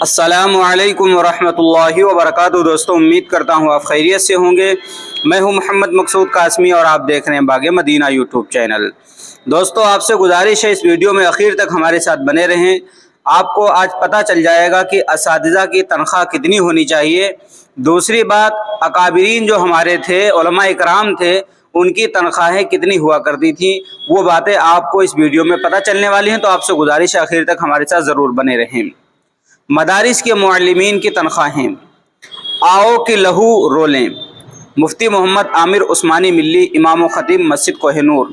अस्सलामु अलैकुम वरहमतुल्लाहि वबरकातुहू। दोस्तों, उम्मीद करता हूँ आप खैरियत से होंगे। मैं हूँ मोहम्मद मकसूद कासमी और आप देख रहे हैं बाग़े मदीना यूट्यूब चैनल। दोस्तों, आपसे गुजारिश है इस वीडियो में आखिर तक हमारे साथ बने रहें। आपको आज पता चल जाएगा कि असातिज़ा की तनख्वाह कितनी होनी चाहिए। दूसरी बात, अकाबिरीन जो हमारे थे, उलमा इकराम थे, उनकी तनख्वाहें कितनी हुआ करती थी, वो बातें आपको इस वीडियो में पता चलने वाली हैं। तो आपसे गुजारिश है आखिर तक हमारे साथ ज़रूर बने रहें। मदारिस के मुअल्लिमीन की तनख्वाहें। आओ कि लहू रोलें। मुफ्ती मोहम्मद आमिर उस्मानी मिल्ली, इमाम व खतीब मस्जिद कोहिनूर।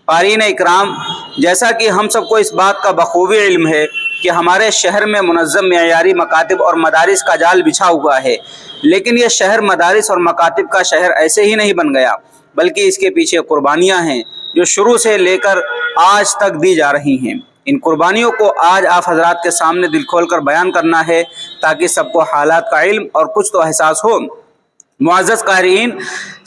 क़ारीन इकराम, जैसा कि हम सबको इस बात का बखूबी इल्म है कि हमारे शहर में मुनज़्ज़म मेयारी मकातिब और मदारिस का जाल बिछा हुआ है, लेकिन यह शहर मदारिस और मकातिब का शहर ऐसे ही नहीं बन गया, बल्कि इसके पीछे कुर्बानियाँ हैं जो शुरू से लेकर आज तक दी जा रही हैं। इन कुर्बानियों को आज आप हजरात के सामने दिल खोल कर बयान करना है, ताकि सबको हालात का इल्म और कुछ तो एहसास हो। मुअज़्ज़ज़ क़ारीन,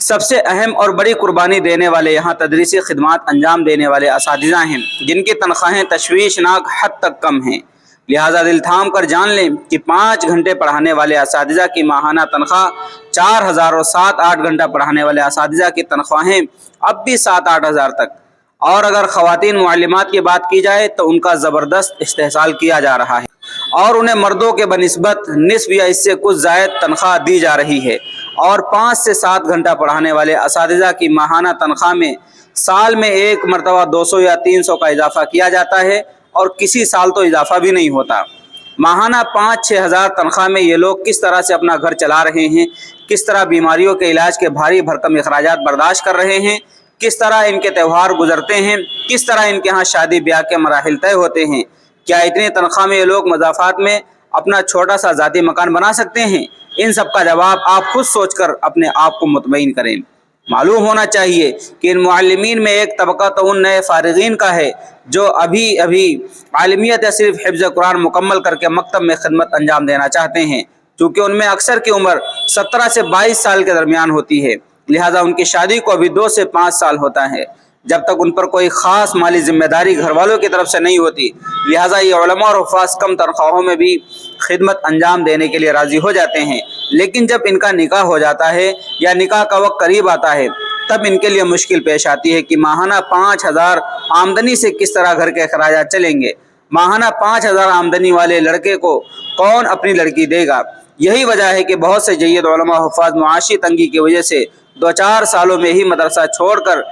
सबसे अहम और बड़ी कुर्बानी देने वाले यहाँ तदरीसी खिदमात अंजाम देने वाले असातिज़ा हैं, जिनकी तनख्वाहें तशवीशनाक हद तक कम हैं। लिहाजा दिल थाम कर जान लें कि 5 घंटे पढ़ाने वाले असातिज़ा की माहाना तनख्वाह 4000 और 7-8 घंटा पढ़ाने वाले असातिज़ा की तनख्वाहें अब भी 7-8 हज़ार तक। और अगर ख़वातीन मुअल्लिमात की बात की जाए तो उनका ज़बरदस्त इस्तेहसाल किया जा रहा है और उन्हें मर्दों के बनिस्बत निस्फ़ या इससे कुछ ज़ायद तनख्वाह दी जा रही है। और 5 से 7 घंटा पढ़ाने वाले असातिज़ा की माहाना तनख्वाह में साल में एक मरतबा 200 या 300 का इजाफ़ा किया जाता है, और किसी साल तो इजाफ़ा भी नहीं होता। माहाना 5-6 हज़ार तनख्वाह में ये लोग किस तरह से अपना घर चला रहे हैं, किस तरह बीमारियों के इलाज के भारी भरकम अखराजात बर्दाश्त कर रहे हैं, किस तरह इनके त्यौहार गुजरते हैं, किस तरह इनके यहाँ शादी ब्याह के मराहिल तय होते हैं। क्या इतनी तनख्वाह में ये लोग मज़ाफ़ात में अपना छोटा सा ज़ाती मकान बना सकते हैं? इन सब का जवाब आप खुद सोचकर अपने आप को मुतमईन करें। मालूम होना चाहिए कि इन मुअल्लिमीन में एक तबका तो उन नए फ़ारिग़ीन का है जो अभी अभी आलिमियत या सिर्फ हिफ्ज़ कुरान मुकम्मल करके मकतब में खिदमत अंजाम देना चाहते हैं, चूँकि उनमें अक्सर की उम्र 17 से 22 साल के दरमियान होती है। लिहाजा उनकी शादी को अभी 2 से 5 साल होता है। जब तक उन पर कोई ख़ास माली जिम्मेदारी घर वालों की तरफ से नहीं होती, लिहाजा ये उलमा और हुफ़ाज़ कम तनख्वाहों में भी खिदमत अंजाम देने के लिए राज़ी हो जाते हैं। लेकिन जब इनका निकाह हो जाता है या निकाह का वक्त करीब आता है, तब इनके लिए मुश्किल पेश आती है कि माहाना 5000 आमदनी से किस तरह घर के अखराजात चलेंगे। माहाना 5000 आमदनी वाले लड़के को कौन अपनी लड़की देगा? यही वजह है कि बहुत से जय्यद उलमा हुफ़ाज़ मुआशी तंगी की वजह से 2-4 सालों में ही मदरसा छोड़कर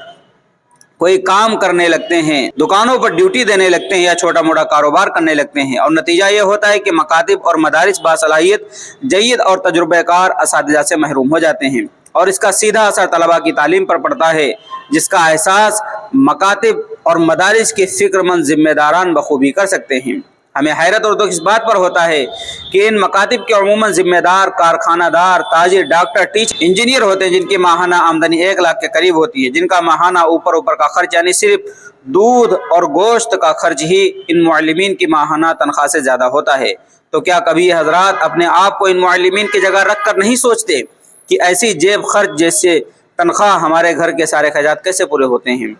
कोई काम करने लगते हैं, दुकानों पर ड्यूटी देने लगते हैं या छोटा मोटा कारोबार करने लगते हैं। और नतीजा ये होता है कि मकातिब और मदारिस बासलाहियत जय्यद और तजुर्बेकार असातिज़ा से महरूम हो जाते हैं, और इसका सीधा असर तलबा की तालीम पर पड़ता है, जिसका एहसास मकातिब और मदारिस के फ़िक्रमंद ज़िम्मेदारान बखूबी कर सकते हैं। हमें हैरत और दुख इस बात पर होता है कि इन मकातिब के अमूमन ज़िम्मेदार कारखानादार, ताजिर, डॉक्टर, टीचर, इंजीनियर होते हैं, जिनकी माहाना आमदनी 1 लाख के करीब होती है, जिनका माहाना ऊपर का खर्च यानी सिर्फ दूध और गोश्त का खर्च ही इन मुअल्लिमीन की माहाना तनख्वाह से ज़्यादा होता है। तो क्या कभी हजरात अपने आप को इन मुअल्लिमीन की जगह रख कर नहीं सोचते कि ऐसी जेब खर्च जैसे तनख्वाह हमारे घर के सारे खर्चात कैसे पूरे होते हैं?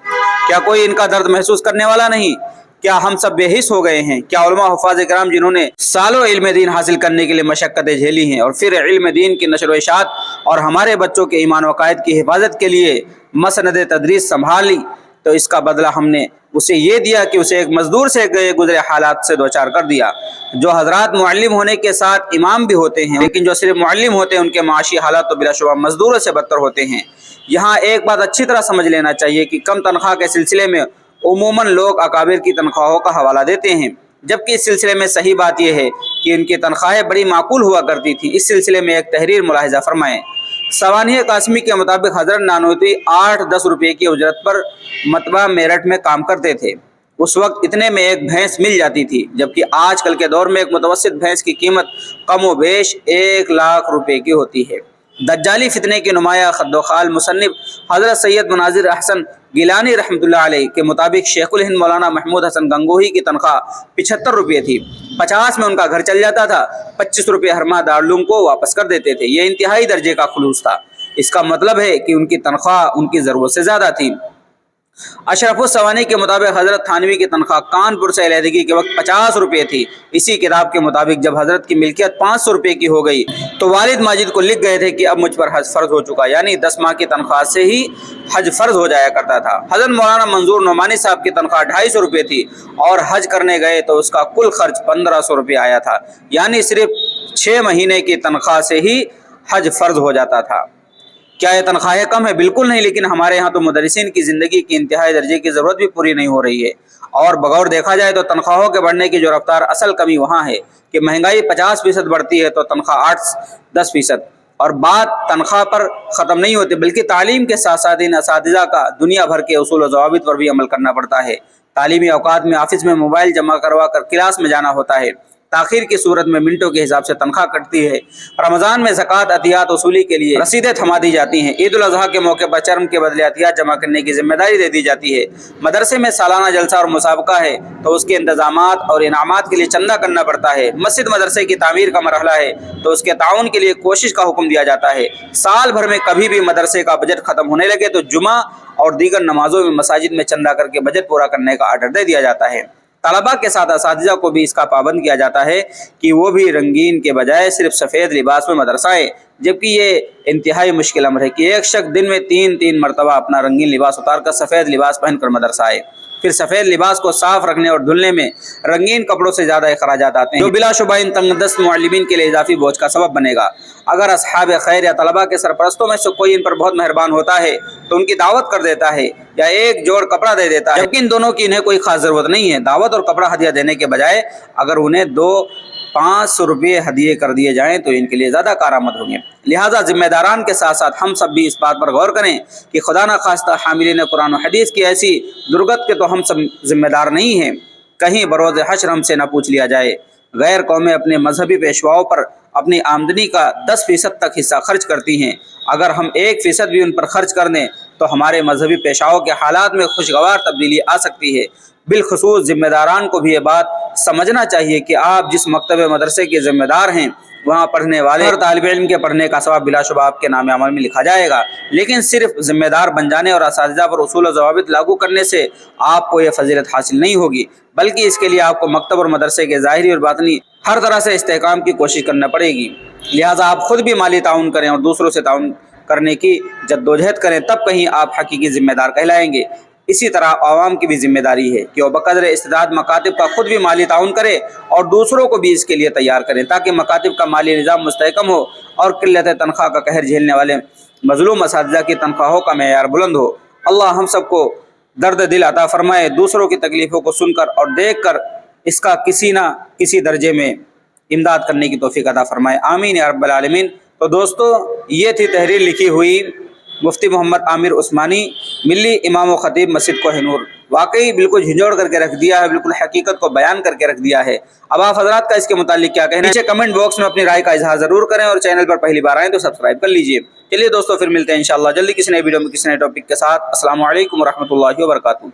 क्या कोई इनका दर्द महसूस करने वाला नहीं? क्या हम सब बेहिस हो गए हैं? क्या उलमा हुफ़ाज़ इकराम जिन्होंने सालों इल्म दीन हासिल करने के लिए मशक्क़तें झेली हैं और फिर इल्म दीन की नशर व इशाअत और हमारे बच्चों के ईमान व अक़ायद की हिफाजत के लिए मसनद तदरीस संभाली, तो इसका बदला हमने उसे ये दिया कि उसे एक मज़दूर से गए गुजरे हालात से दो चार कर दिया। जो हजरात मुअल्लिम होने के साथ इमाम भी होते हैं, लेकिन जो सिर्फ मुअल्लिम होते हैं, उनके माशी हालात तो बिलाशुबा मज़दूरों से बदतर होते हैं। यहाँ एक बात अच्छी तरह समझ लेना चाहिए कि कम तनख्वाह के सिलसिले में उमूमन लोग अकाबिर की तनख्वाहों का हवाला देते हैं, जबकि इस सिलसिले में सही बात यह है कि इनकी तनख्वाहें बड़ी माकूल हुआ करती थी। इस सिलसिले में एक तहरीर मुलाहिज़ा फरमाएँ। सवानिह कासमी के मुताबिक हज़रत नानोती 8-10 रुपये की उजरत पर मतबा मेरठ में काम करते थे। उस वक्त इतने में एक भैंस मिल जाती थी, जबकि आजकल के दौर में एक मुतवस्सित भैंस की कीमत कम व बेश 1 लाख रुपये की होती है। दज्जाली फितने के नुमाया खद्दोखाल मुसन्निफ हज़रत सैयद मुनाज़िर अहसन गिलानी रहमतुल्लाह अलैह के मुताबिक शेखुल हिंद मौलाना महमूद हसन गंगोही की तनख्वाह 75 रुपये थी। 50 में उनका घर चल जाता था, 25 रुपये हर माह दारुल को वापस कर देते थे। ये इंतहाई दर्जे का खुलूस था। इसका मतलब है कि उनकी तनख्वाह उनकी ज़रूरत से ज़्यादा थी। अशरफुस सवानी के मुताबिक हज़रत थानवी की तनख्वाह कानपुर से अलहदगी के वक्त 50 रुपये थी। इसी किताब के मुताबिक जब हज़रत की मिल्कियत 500 रुपये की हो गई तो वालिद माजिद को लिख गए थे कि अब मुझ पर हज फ़र्ज हो चुका, यानी 10 माह की तनख्वाह से ही हज फ़र्ज हो जाया करता था। हज़रत मौलाना मंजूर नोमानी साहब की तनख्वाह 250 रुपये थी और हज करने गए तो उसका कुल खर्च 1500 रुपये आया था, यानी सिर्फ 6 महीने की तनख्वाह से ही हज फ़र्ज हो जाता था। क्या ये तनख्वाहें कम है? बिल्कुल नहीं, लेकिन हमारे यहाँ तो मुदर्रिसीन की ज़िंदगी की इंतहाई दर्जे की ज़रूरत भी पूरी नहीं हो रही है। और बगौर देखा जाए तो तनख्वाहों के बढ़ने की जो रफ्तार, असल कमी वहाँ है कि महंगाई 50% बढ़ती है तो तनख्वाह 8-10%। और बात तनख्वाह पर ख़त्म नहीं होती, बल्कि तालीम के साथ साथ इन असातिज़ा का दुनिया भर के उसूल व ज़वाबित पर भी अमल करना पड़ता है। तालीमी औकात में ऑफिस में मोबाइल जमा करवा कर क्लास में जाना होता है। ताखिर की सूरत में मिनटों के हिसाब से तनख्वाह कटती है। रमज़ान में ज़कात अतियात वसूली के लिए रसीदें थमा दी जाती हैं। ईद उल अज़हा के मौके पर चर्म के बदले अतियात जमा करने की जिम्मेदारी दे दी जाती है। मदरसे में सालाना जलसा और मुसाबका है तो उसके इंतजामात और इनामात के लिए चंदा करना पड़ता है। मस्जिद मदरसे की तामीर का मरहला है तो उसके ताउन के लिए कोशिश का हुक्म दिया जाता है। साल भर में कभी भी मदरसे का बजट ख़त्म होने लगे तो जुमा और दीगर नमाजों में मसाजिद में चंदा करके बजट पूरा करने का आर्डर दे दिया जाता है। तलबा के साथ असातिज़ा को भी इसका पाबंद किया जाता है कि वो भी रंगीन के बजाय सिर्फ सफ़ेद लिबास में मदरसा आए, जबकि ये इंतहाई मुश्किल अमर है कि एक शख्स दिन में 3 मरतबा अपना रंगीन लिबास उतार कर सफ़ेद लिबास पहनकर मदरसा आए। फिर सफ़ेद लिबास को साफ़ रखने और धुलने में रंगीन कपड़ों से ज़्यादा अखराजात आते हैं, जो बिलाशुबा इन तंगदस्त मुअल्लिमीन के लिए इजाफी बोझ का सबब बनेगा। अगर असहाब खैर या तलबा के सरपरस्तों में से कोई इन पर बहुत मेहरबान होता है तो उनकी दावत कर देता है या एक जोड़ कपड़ा दे देता है, जबकि इन दोनों की इन्हें कोई खास ज़रूरत नहीं है। दावत और कपड़ा हदिया देने के बजाय अगर उन्हें 200-500 रुपये हदिये कर दिए जाएँ तो इनके लिए ज़्यादा कारआमद होंगे। लिहाजा ज़िम्मेदारान के साथ साथ हम सब भी इस बात पर गौर करें कि खुदा न खास्ता हामिलीन कुरान और हदीस की ऐसी दुर्गत के तो हम सब ज़िम्मेदार नहीं हैं, कहीं बरोज़ हश्र हमसे न पूछ लिया जाए। गैर कौमें अपने मजहबी पेशवाओं पर अपनी आमदनी का 10% तक हिस्सा खर्च करती हैं। अगर हम 1% भी उन पर खर्च कर दें तो हमारे मजहबी पेशाओं के हालात में खुशगवार तब्दीली आ सकती है। बिलखुसूस ज़िम्मेदारान को भी ये बात समझना चाहिए कि आप जिस मकतबे मदरसे के ज़िम्मेदार हैं वहाँ पढ़ने वाले हर तालिब इल्म के पढ़ने का सवाब बिलाशुबा आपके नाम अमल में लिखा जाएगा। लेकिन सिर्फ ज़िम्मेदार बन जाने और असातिज़ा पर उसूल और ज़वाबित लागू करने से आपको यह फजीलत हासिल नहीं होगी, बल्कि इसके लिए आपको मकतब और मदरसे के ज़ाहिरी और बातनी हर तरह से इस्तेहकाम की कोशिश करना पड़ेगी। लिहाजा आप खुद भी माली ताउन करें और दूसरों से ताउन करने की जद्दोजहद करें, तब कहीं आप हकीकी ज़िम्मेदार कहलाएंगे। इसी तरह आवाम की भी जिम्मेदारी है कि वह बक़द्र इस्तिदाद मकातिब का खुद भी माली ताउन करे और दूसरों को भी इसके लिए तैयार करें, ताकि मकातिब का माली निज़ाम मुस्तहकम हो और किल्लत तनख्वाह का कहर झेलने वाले मज़लूम असातिज़ा की तनख्वाहों का मेयार बुलंद हो। अल्लाह हम सबको दर्द दिल अता फरमाए, दूसरों की तकलीफ़ों को सुनकर और देख कर इसका किसी न किसी दर्जे में इमदाद करने की तौफीक अता फरमाए। आमीन या रब्बल आलमीन। तो दोस्तों, ये थी तहरीर लिखी हुई मुफ्ती मोहम्मद आमिर उस्मानी, मिली इमाम व ख़तीब मस्जिद कोहिनूर। वाकई बिल्कुल झिंझोड़ करके रख दिया है, बिल्कुल हकीकत को बयान करके रख दिया है। अब आप हजरात का इसके मुताल्लिक क्या कहना है, नीचे कमेंट बॉक्स में अपनी राय का इजहार ज़रूर करें और चैनल पर पहली बार आएँ तो सब्सक्राइब कर लीजिए। चलिए दोस्तों, फिर मिलते हैं इंशाअल्लाह जल्दी किसी नए वीडियो में किसी नए टॉपिक के साथ। अस्सलामु अलैकुम व रहमतुल्लाहि व बरकातुहू।